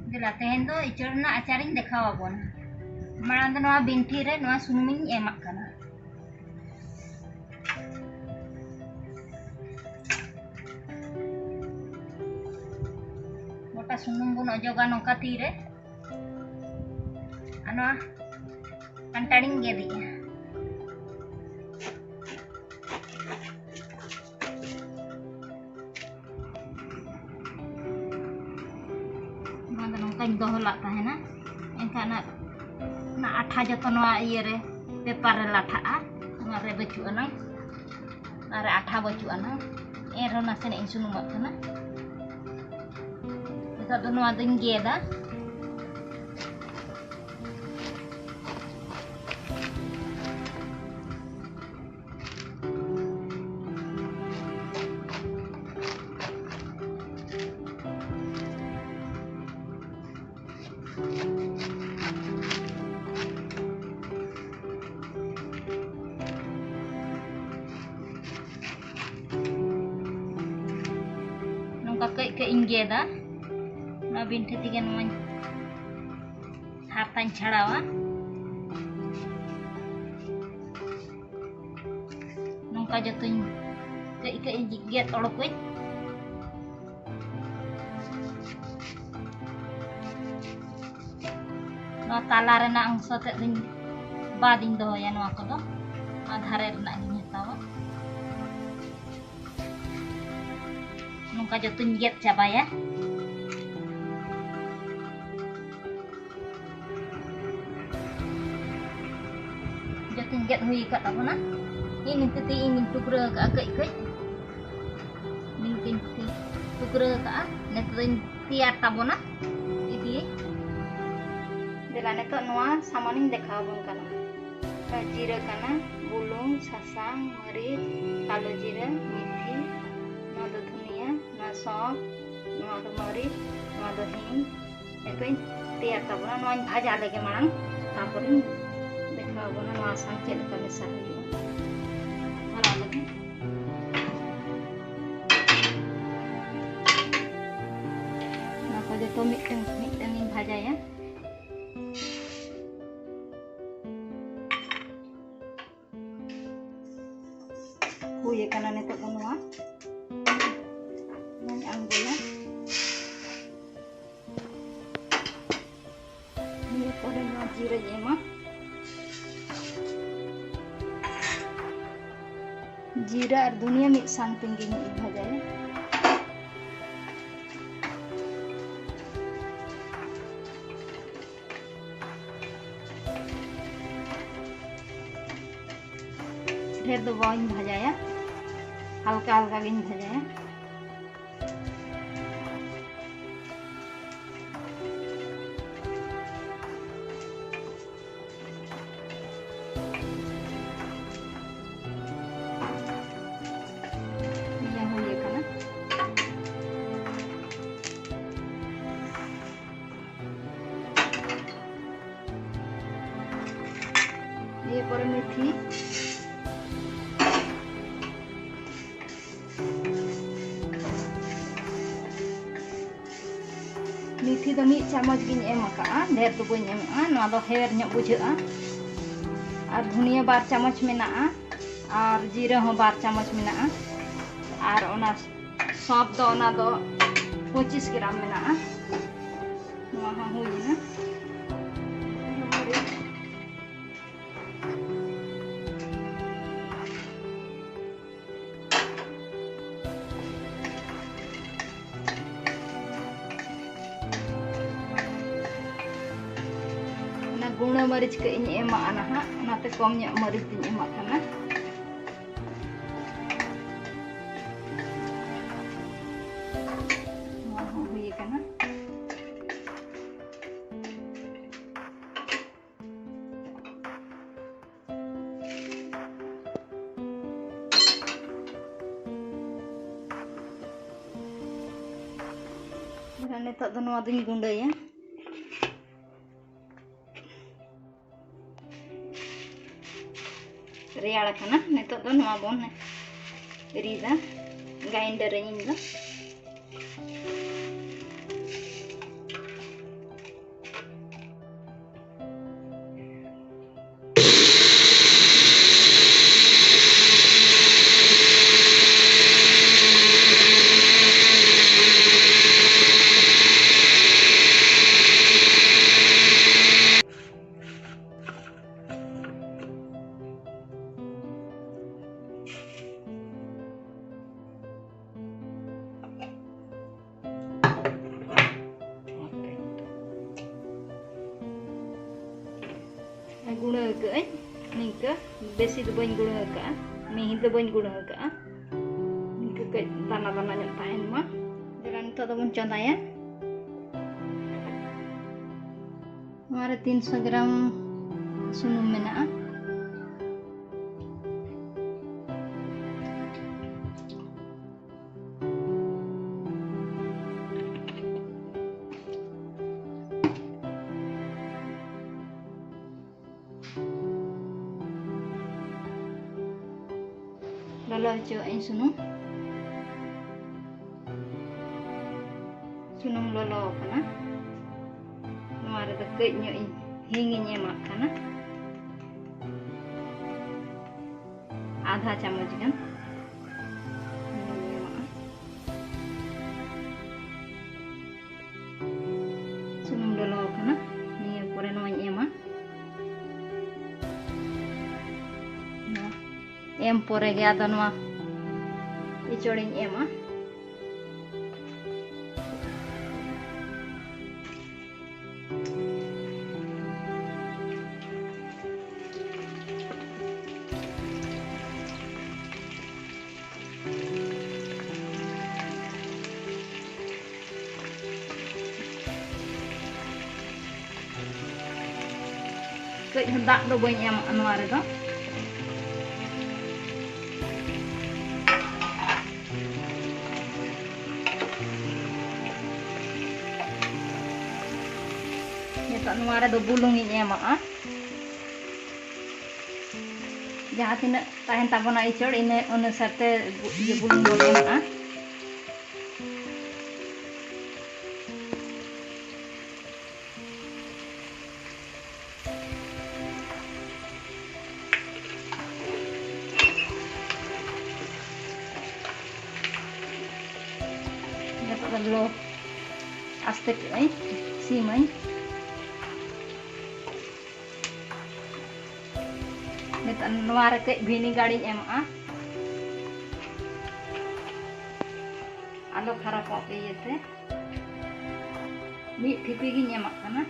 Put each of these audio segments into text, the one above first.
Dela tehen do ichor na acharing dekhaw abon. Marang do noa binthi re noa sunuming emak kana. Mota sunum bun ojoga nongka ti re. Anoa kantaring gedi. Nongkañ doholak tahena enkhan na atha joto noa iye re paper re latha'a noa re bachu anang are atha bachu anang ero nasene in sunumak kana eta do noa ding geda ke inggeda na binti tiga noan hartan chadawa nongka jotuñ ke get orokuñ no tala rena angso te ding bading dohoya noa kodo adhare rena giñ hatawa nongka jotuñ get cabaya jotuñ get hui ka tabona ini titi ingin tukra ka ikut mungkin tukra ka netuñ tiar tabona idi dela neto noa samaning dekhawon kana jira kana bulung sasang marit kalo jira methi noa do dhuniya noa sof noa do marit noa do hing etuñ tiar tabona noa bhaja lege marang taporing dekhawon noa sang chel ka mesa huyuga bhala lage noa ko joto miteng in bhajaya huye kana nito ko noa noy anggola niye pore noa jira jema जीरा और धनिया mix sang tinggi bhajaya ढेर दो बाइन भजाया हल्का हल्का गिन भजाया ये पर मेथी मेथी दो मिद चामच गिन एम अकाआ ढेर दो बइन एमआ नोआ दो हेर ᱧᱚᱜ बुझा'a और धनिया 2 चामच मेना'a और जीरा हो 2 चामच मेना'a और ओना सब दो ओना दो 25 ग्राम मेना'a नोआ हो हुइना guna meric ke ini emak anak nanti komnya meric ini emak kana mau hui kana dan nitok do noa duñ gundaya real kana nitok do noa bon rida grinder ring do guna ke ningka besi do bain guna ka mihi do bain guna ka ningka ke tanah-tanah nyok tahen mah jalan itu do bon chonda ya हमारे 300 ग्राम सुनूम मेना lolo cobain sunum lolo kana nuara deket nyo hinginya makana आधा चम्मच gun sunum lolo kana niya pore no ema em pore ge ada no ichorin ema ke hendak do boy em anuar do ya anuar do bulung ini em jahat tina tahen tabona ichor ini अनुसार te ye bulung do em lo aste ai simai netan nuar ke bini gadi em alo khara ko pe yete mi thipi gi emak kana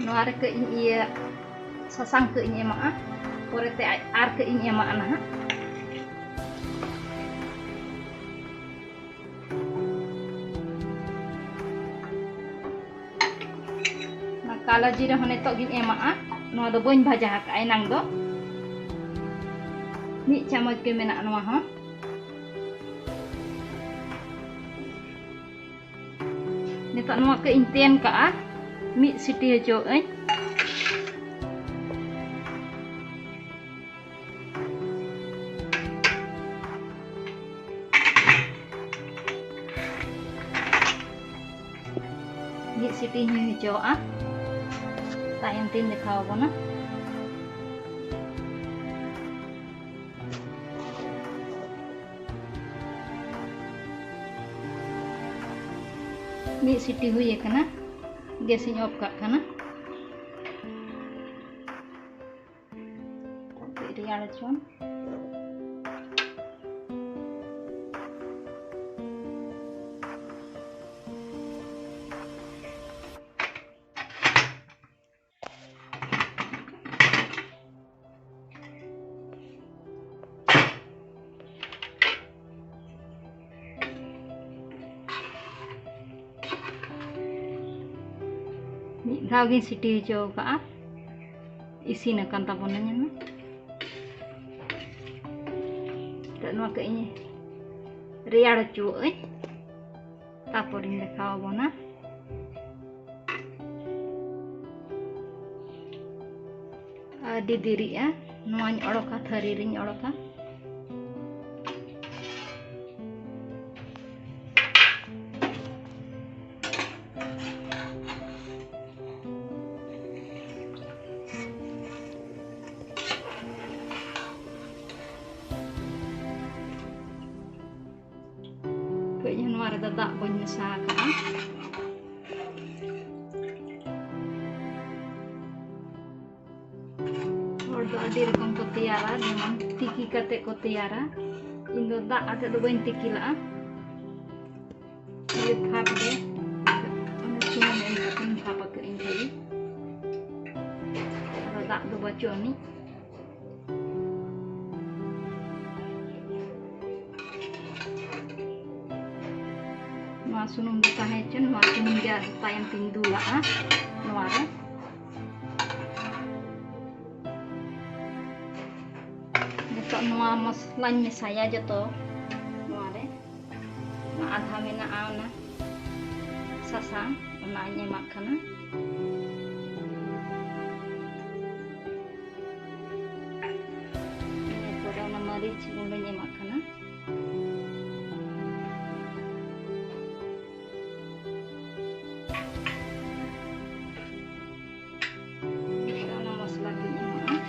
nuar ke iya sasang ke ini emak pore te ar ke ini emak nah nah kala jira hone tok gin emak no do boin bhaja ka ai nang do mi chamoch ke menak no ha nitok no ke inten ka mi siti jo ai mi siti hi jo ta em tin de khao ko na mi siti huye kana gas ini off kak kana ini ada cuan Gawin siti jo ka isi na kan tabonanya na dan wa ke ini riar chu ai taporin de khawa bona di diri ya noany odoka thari ring odoka Januari dadak boy mesaka hor do adi rokom ko tiyara jeman tiki kate ko tiyara indo dak ate do bain tiki la ini phap de ana sunan en katen phap ke in thai ada dak do bacho ni ma sunum do tahe chen ma sunum ja tayam pindu la noa re noa mosla mesaya joto noa re na adha mena ana sasang ona nyemak kana ini pore ona maric gundo nyemak kana ona mosla ki nyemak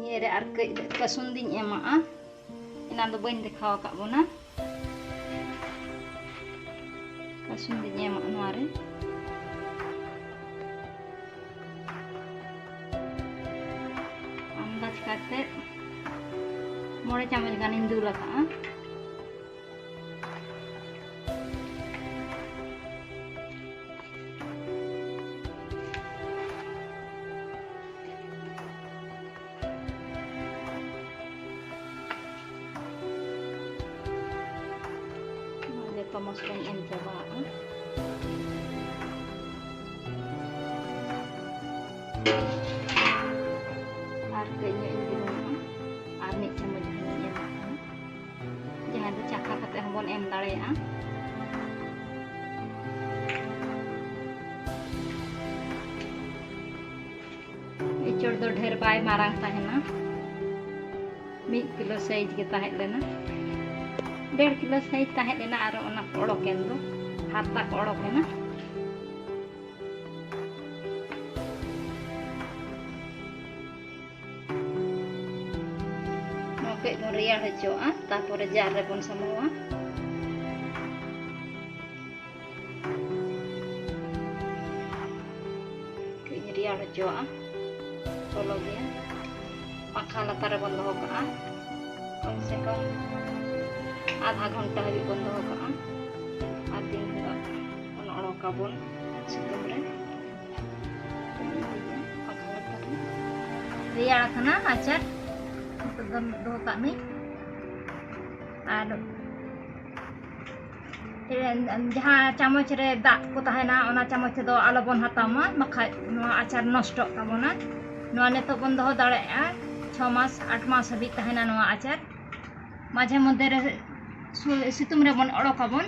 Ini ar kasun din emak ina do bain dekhaw kak bona kasun din emak noare andaj kate mole chamal ganin dula ka Masukkan yang coba harganya ini anik sama jahannya jangan dicakap kata hambon em tali ya icor do ढेर bye marang tahena 1 kilo size kita het lena 1.5 kilo size tahe lena aro ona oroken do hatta orokena noke bon real hojoa tapore jar re bon samoa ke real hojoa tolo dia pakha latar bon doho ka कम से कम आधा घंटा हाबी बंद होगा और दिन अड़का बन सितुम रे रेयाड़ खाना आचार दो कानी और जहाँ चामच रे दाग को तहना ओना चामच दो आलो बन हतामा बखा आचार नष्ट ताबोना नोआ नेतो बन दो दाड़ेआ 6 मास 8 मास हाबी तहना नोआ आचार माझे मध्य रे सितुम रे बन अड़का बन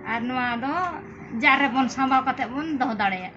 और नोआ दो जार रे बन सांबाव कते बन दो दाड़ेआ